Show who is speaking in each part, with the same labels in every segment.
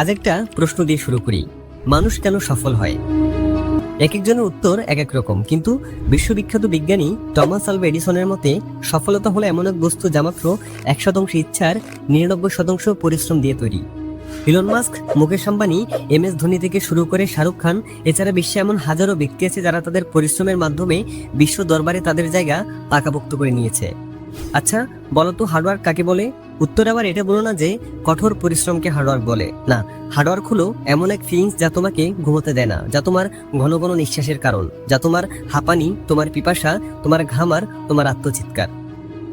Speaker 1: আজ একটা প্রশ্ন দিয়ে শুরু করি। মানুষ কেন সফল হয়? এক একজনের উত্তর এক এক রকম, কিন্তু বিশ্ববিখ্যাত বিজ্ঞানী টমাস আলভা এডিসনের মতে সফলতা হলো এমন এক বস্তু যা মাত্র 1% ইচ্ছার 99% পরিশ্রম দিয়ে তৈরি। Elon Musk, Mukesh Ambani, MS Dhoni থেকে শুরু করে শাহরুখ খান, এছাড়া বিশ্বে এমন হাজারো ব্যক্তি আছে যারা তাদের পরিশ্রমের মাধ্যমে বিশ্ব দরবারে তাদের জায়গা পাকাপোক্ত করে নিয়েছে। আচ্ছা বলো তো, হার্ডওয়ার্ক কাকে বলে? উত্তর আবার এটা বলো না যে কঠোর পরিশ্রমকে হার্ডওয়ার্ক বলে। না, হার্ডওয়ার্ক হলো এমন এক ফিলিংস যা তোমাকে ঘুমোতে দেয় না, যা তোমার ঘন ঘন নিঃশ্বাসের কারণ, যা তোমার হাঁপানি, তোমার পিপাসা, তোমার ঘাম আর তোমার আত্মচিৎকার।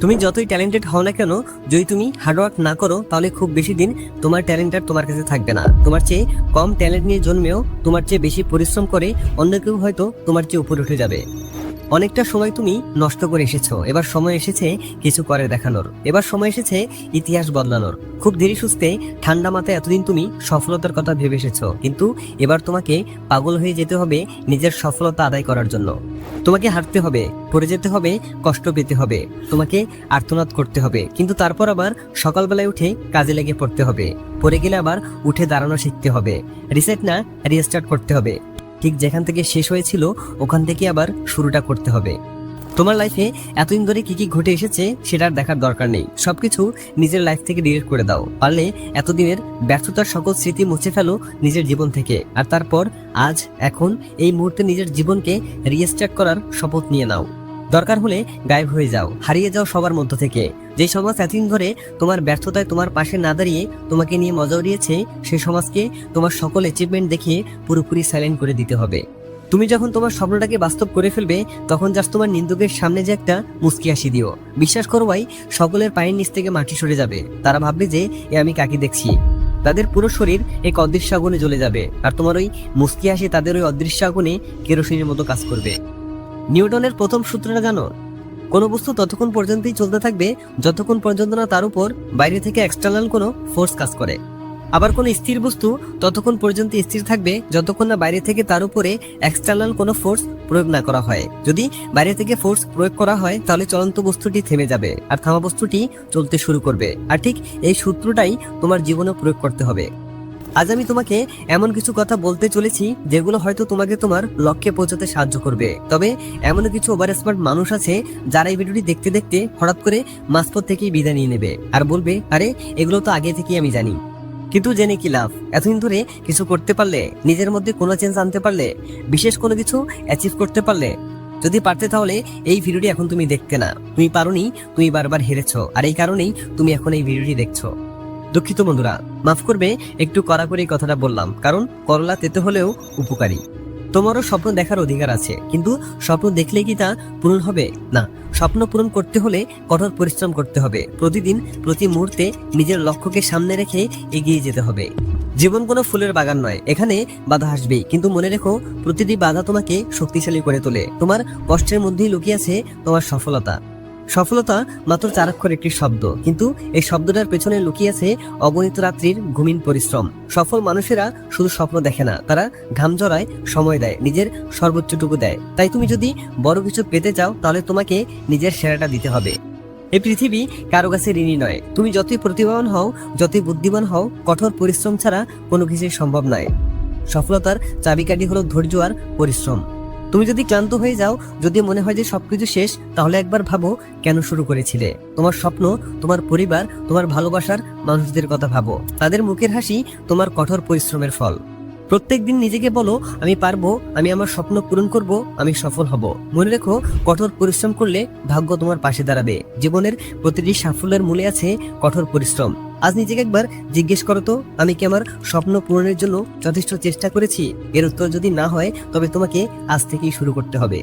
Speaker 1: তুমি যতই ট্যালেন্টেড হও না কেন, যদি তুমি হার্ডওয়ার্ক না করো তাহলে খুব বেশি দিন তোমার ট্যালেন্ট আর তোমার কাছে থাকবে না। তোমার চেয়ে কম ট্যালেন্ট নিয়ে জন্মেও তোমার চেয়ে বেশি পরিশ্রম করে অন্য কেউ হয়তো তোমার চেয়ে উপরে উঠে যাবে। অনেকটা সময় তুমি নষ্ট করে এসেছো, এবার সময় এসেছে কিছু করে দেখানোর। এবার সময় এসেছে ইতিহাস বদলানোর। খুব ধীরে সুস্থে ঠান্ডা মাথায় এতদিন তুমি সফলতার কথা ভেবে এসেছো, কিন্তু এবার তোমাকে পাগল হয়ে যেতে হবে নিজের সফলতা আদায় করার জন্য। তোমাকে হাঁটতে হবে, পড়ে যেতে হবে, কষ্ট পেতে হবে, তোমাকে আর্তনাদ করতে হবে, কিন্তু তারপর আবার সকালবেলায় উঠে কাজে লেগে পড়তে হবে। পড়ে গেলে আবার উঠে দাঁড়ানো শিখতে হবে। রিসেট না, রিস্টার্ট করতে হবে। ঠিক যেখান থেকে শেষ হয়েছিল ওখান থেকে আবার শুরুটা করতে হবে। তোমার লাইফে এতদিন ধরে কি কি ঘটে এসেছে সেটার দেখার দরকার নেই। সবকিছু নিজের লাইফ থেকে ডিলিট করে দাও। পারলে এতদিনের ব্যর্থতার সকল স্মৃতি মুছে ফেলো নিজের জীবন থেকে, আর তারপর আজ, এখন, এই মুহূর্তে নিজের জীবনকে রিস্টার্ট করার শপথ নিয়ে নাও। দরকার হলে গায়েব হয়ে যাও, হারিয়ে যাও সবার মধ্য থেকে। যে সমাজ এতদিন ধরে তোমার ব্যর্থতায় তোমার পাশে না দাঁড়িয়ে তোমাকে নিয়ে মজা উড়িয়েছে, সেই সমাজকে তোমার সকল অ্যাচিভমেন্ট দেখিয়ে পুরোপুরি সাইলেন্ট করে দিতে হবে। তুমি যখন তোমার স্বপ্নটাকে বাস্তব করে ফেলবে, তখন জাস্ট তোমার নিন্দুকের সামনে যে একটা মুস্কি হাসি দিও। বিশ্বাস করো ভাই, সকলের পায়ের নিচ থেকে মাটি সরে যাবে। তারা ভাববে যে আমি কাকে দেখছি। তাদের পুরো শরীর এক অদৃশ্য আগুনে জ্বলে যাবে, আর তোমার ওই মুস্কি হাসি তাদের ওই অদৃশ্য আগুনে কেরোসিনের মতো কাজ করবে। নিউটনের প্রথম সূত্রটা জানো? কোনো বস্তু ততক্ষণ পর্যন্তই চলতে থাকবে যতক্ষণ পর্যন্ত না তার উপর বাইরে থেকে এক্সটার্নাল কোনো ফোর্স কাজ করে। আবার কোনো স্থির বস্তু ততক্ষণ পর্যন্ত স্থির থাকবে যতক্ষণ না বাইরে থেকে তার উপরে এক্সটার্নাল কোনো ফোর্স প্রয়োগ না করা হয়। যদি বাইরে থেকে ফোর্স প্রয়োগ করা হয় তাহলে চলন্ত বস্তুটি থেমে যাবে আর থামা বস্তুটি চলতে শুরু করবে। আর ঠিক এই সূত্রটাই তোমার জীবনে প্রয়োগ করতে হবে। আজ আমি তোমাকে এমন কিছু কথা বলতে চলেছি যেগুলো হয়তো তোমাকে তোমার লক্ষ্যে পৌঁছাতে সাহায্য করবে। তবে এমন কিছু ওভার স্মার্ট মানুষ আছে যারা এই ভিডিওটি দেখতে দেখতে হঠাৎ করে মাঝপথ থেকেই বিদায় নিয়ে নেবে আর বলবে, আরে এগুলো তো আগে থেকেই আমি জানি। কিন্তু জেনে কি লাভ? এতদিন ধরে কিছু করতে পারলে, নিজের মধ্যে কোনো চেঞ্জ আনতে পারলে, বিশেষ কোনো কিছু অ্যাচিভ করতে পারলে? যদি পারতে তাহলে এই ভিডিওটি এখন তুমি দেখতে না। তুমি পারোনি, তুমি বারবার হেরেছো, আর এই কারণেই তুমি এখন এই ভিডিওটি দেখছো। দুঃখিত বন্ধুরা, মাফ করবে, একটু কড়া করে এই কথাটা বললাম, কারণ করলা তেতো হলেও উপকারী। তোমারও স্বপ্ন দেখার অধিকার আছে, কিন্তু স্বপ্ন দেখলে কি তা পূরণ হবে? না, স্বপ্ন পূরণ করতে হলে কঠোর পরিশ্রম করতে হবে। প্রতিদিন, প্রতি মুহূর্তে নিজের লক্ষ্যকে সামনে রেখে এগিয়ে যেতে হবে। জীবন কোনো ফুলের বাগান নয়, এখানে বাধা আসবেই, কিন্তু মনে রেখো প্রতিটি বাধা তোমাকে শক্তিশালী করে তোলে। তোমার কষ্টের মধ্যেই লুকিয়ে আছে তোমার সফলতা। সফলতা মাত্র 4 অক্ষর একটি শব্দ, কিন্তু এই শব্দটার পেছনে লুকিয়ে আছে অগণিত রাত্রির ঘুমিন পরিশ্রম। সফল মানুষেরা শুধু স্বপ্ন দেখে না, তারা ঘাম ঝরায়, সময় দেয়, নিজের সর্বোচ্চটুকু দেয়। তাই তুমি যদি বড় কিছু পেতে চাও তাহলে তোমাকে নিজের সেরাটা দিতে হবে। এই পৃথিবী কারো কাছে ঋণী নয়। তুমি যতই প্রতিভাবান হও, যতই বুদ্ধিমান হও, কঠোর পরিশ্রম ছাড়া কোনো কিছুই সম্ভব নয়। সফলতার চাবিকাঠি হলো ধৈর্য আর পরিশ্রম। তুমি যদি ক্লান্ত হয়ে যাও, যদি মনে হয় যে সবকিছু শেষ, তাহলে একবার ভাবো কেন শুরু করেছিলে। তোমার স্বপ্ন, তোমার পরিবার, তোমার ভালোবাসার মানুষদের কথা ভাবো। তাদের মুখের হাসি তোমার কঠোর পরিশ্রমের ফল। প্রত্যেকদিন নিজেকে বলো, আমি পারবো, আমি আমার স্বপ্ন পূরণ করব, আমি সফল হব। মনে রেখো, কঠোর পরিশ্রম করলে ভাগ্য তোমার পাশে দাঁড়াবে। জীবনের প্রতিটি সাফল্যের মূলে আছে কঠোর পরিশ্রম। আজ নিজেকে একবার জিজ্ঞেস করো তো, আমি কি আমার স্বপ্ন পূরণের জন্য যথেষ্ট চেষ্টা করেছি? এর উত্তর যদি না হয়, তবে তোমাকে আজ থেকেই শুরু করতে হবে।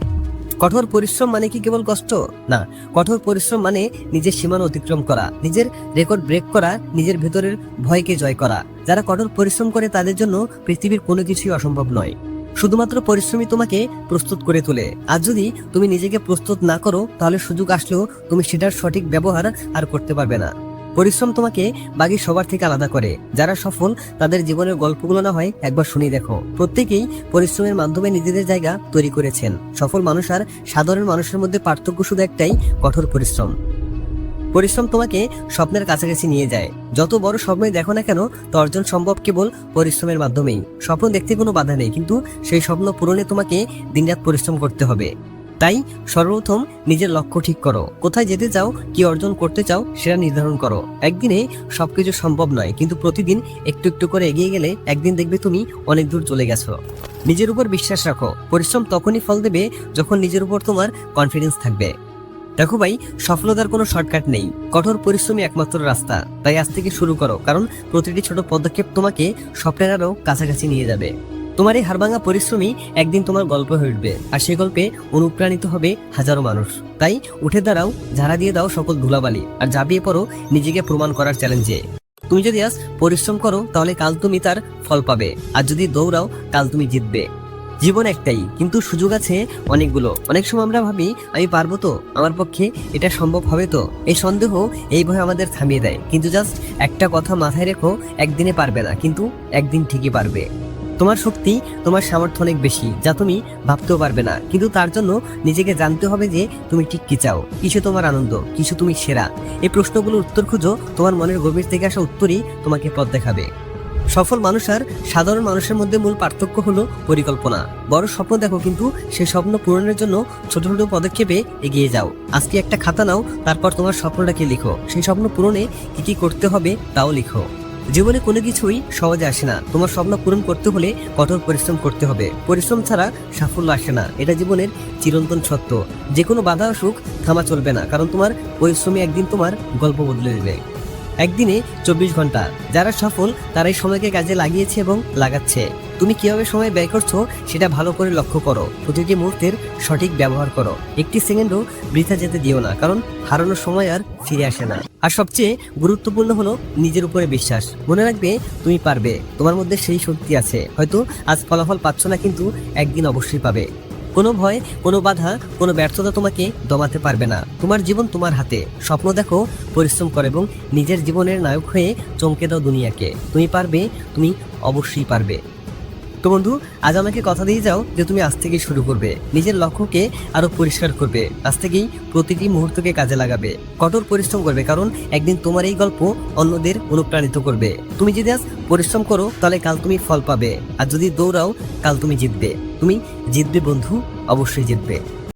Speaker 1: কঠোর পরিশ্রম মানে কি কেবল কষ্ট? না, কঠোর পরিশ্রম মানে নিজের সীমানা অতিক্রম করা, নিজের রেকর্ড ব্রেক করা, নিজের ভেতরের ভয়কে জয় করা। যারা কঠোর পরিশ্রম করে তাদের জন্য পৃথিবীর কোনো কিছুই অসম্ভব নয়। শুধুমাত্র পরিশ্রমই তোমাকে প্রস্তুত করে তোলে। আর যদি তুমি নিজেকে প্রস্তুত না করো, তাহলে সুযোগ আসলেও তুমি সেটার সঠিক ব্যবহার আর করতে পারবে না। পরিশ্রম তোমাকে বাকি সবার থেকে আলাদা করে। যারা সফল তাদের জীবনের গল্পগুলো না হয় একবার শুনে দেখো। প্রত্যেকেই পরিশ্রমের মাধ্যমে নিজেদের জায়গা তৈরি করেছেন। সফল মানুষ আর সাধারণ মানুষের মধ্যে পার্থক্য শুধু একটাই, কঠোর পরিশ্রম। পরিশ্রম তোমাকে স্বপ্নের কাছাকাছি নিয়ে যায়। যত বড় স্বপ্নই দেখো না কেন, তা অর্জন সম্ভব কেবল পরিশ্রমের মাধ্যমেই। স্বপ্ন দেখতে কোনো বাধা নেই, কিন্তু সেই স্বপ্ন পূরণে তোমাকে দিনরাত পরিশ্রম করতে হবে। তাই সর্বপ্রথম নিজের লক্ষ্য ঠিক করো। কোথায় যেতে চাও, কি অর্জন করতে চাও, সেটা নির্ধারণ করো। একদিনে সবকিছু সম্ভব নয়, কিন্তু প্রতিদিন একটু একটু করে এগিয়ে গেলে একদিন দেখবে তুমি অনেক দূর চলে গেছো। নিজের উপর বিশ্বাস রাখো। পরিশ্রম তখনই ফল দেবে যখন নিজের উপর তোমার কনফিডেন্স থাকবে। দেখো ভাই, সফলতার কোনো শর্টকাট নেই, কঠোর পরিশ্রমই একমাত্র রাস্তা। তাই আজ থেকে শুরু করো, কারণ প্রতিটি ছোট পদক্ষেপ তোমাকে স্বপ্নের আরো কাছাকাছি নিয়ে যাবে। তোমার এই হাড়ভাঙা পরিশ্রমই একদিন তোমার গল্প হয়ে উঠবে, আর সেই গল্পে অনুপ্রাণিত হবে হাজারো মানুষ। তাই উঠে দাঁড়াও, ঝাড়া দিয়ে দাও সকল ধুলাবালি, আর ঝাঁপিয়ে পড়ো নিজেকে প্রমাণ করার চ্যালেঞ্জে। তুমি যদি আজ পরিশ্রম করো, তাহলে কাল তুমি তার ফল পাবে, আর যদি দৌড়াও, কাল তুমি জিতবে। জীবন একটাই, কিন্তু সুযোগ আছে অনেকগুলো। অনেক সময় আমরা ভাবি, আমি পারবো তো, আমার পক্ষে এটা সম্ভব হবে তো। এই সন্দেহ, এই ভয় আমাদের থামিয়ে দেয়। কিন্তু জাস্ট একটা কথা মাথায় রেখো, একদিনে পারবে না, কিন্তু একদিন ঠিকই পারবে। তোমার শক্তি, তোমার সামর্থ্য অনেক বেশি, যা তুমি ভাবতেও পারবে না। কিন্তু তার জন্য নিজেকে জানতে হবে যে তুমি ঠিক কি চাও, কিছু তোমার আনন্দ, কিছু তুমি সেরা। এই প্রশ্নগুলোর উত্তর খুঁজো, তোমার মনের গভীর থেকে আসা উত্তরই তোমাকে পথ দেখাবে। সফল মানুষ আর সাধারণ মানুষের মধ্যে মূল পার্থক্য হলো পরিকল্পনা। বড় স্বপ্ন দেখো, কিন্তু সেই স্বপ্ন পূরণের জন্য ছোট ছোট পদক্ষেপে এগিয়ে যাও। আজকে একটা খাতা নাও, তারপর তোমার স্বপ্নটাকে লিখো। সেই স্বপ্ন পূরণে কি কি করতে হবে তাও লিখো। জীবনে কোনো কিছুই সহজে আসে না। তোমার স্বপ্ন পূরণ করতে হলে কঠোর পরিশ্রম করতে হবে। পরিশ্রম ছাড়া সাফল্য আসে না, এটা জীবনের চিরন্তন সত্য। যে কোনো বাধা আসুক, থামা চলবে না, কারণ তোমার পরিশ্রমই একদিন তোমার গল্প বদলে দেবে। একদিনে 24 ঘন্টা। যারা সফল তারাই সময়কে কাজে লাগিয়েছে এবং লাগাচ্ছে। তুমি কিভাবে সময় ব্যয় করছো সেটা ভালো করে লক্ষ্য করো। প্রতিটি মুহূর্তের সঠিক ব্যবহার করো। একটি সেকেন্ডও বৃথা যেতে দিও না, কারণ হারানোর সময় আর ফিরে আসে না। আর সবচেয়ে গুরুত্বপূর্ণ হলো নিজের উপরে বিশ্বাস। মনে রাখবে, তুমি পারবে। তোমার মধ্যে সেই শক্তি আছে। হয়তো আজ ফলাফল পাচ্ছ না, কিন্তু একদিন অবশ্যই পাবে। কোনো ভয়, কোনো বাধা, কোনো ব্যর্থতা তোমাকে দমাতে পারবে না। তোমার জীবন তোমার হাতে। স্বপ্ন দেখো, পরিশ্রম করো এবং নিজের জীবনের নায়ক হয়ে চমকে দাও দুনিয়াকে। তুমি পারবে, তুমি অবশ্যই পারবে। তো বন্ধু, আজ আমাকে কথা দিয়ে যাও যে তুমি আজ থেকেই শুরু করবে, নিজের লক্ষ্যকে আরো পরিষ্কার করবে। আজ থেকেই প্রতিটি মুহূর্তকে কাজে লাগাবে, কঠোর পরিশ্রম করবে, কারণ একদিন তোমার এই গল্প অন্যদের অনুপ্রাণিত করবে। তুমি যদি আজ পরিশ্রম করো, তাহলে কাল তুমি ফল পাবে, আর যদি দৌড়াও, কাল তুমি জিতবে। তুমি জিতবে বন্ধু, অবশ্যই জিতবে।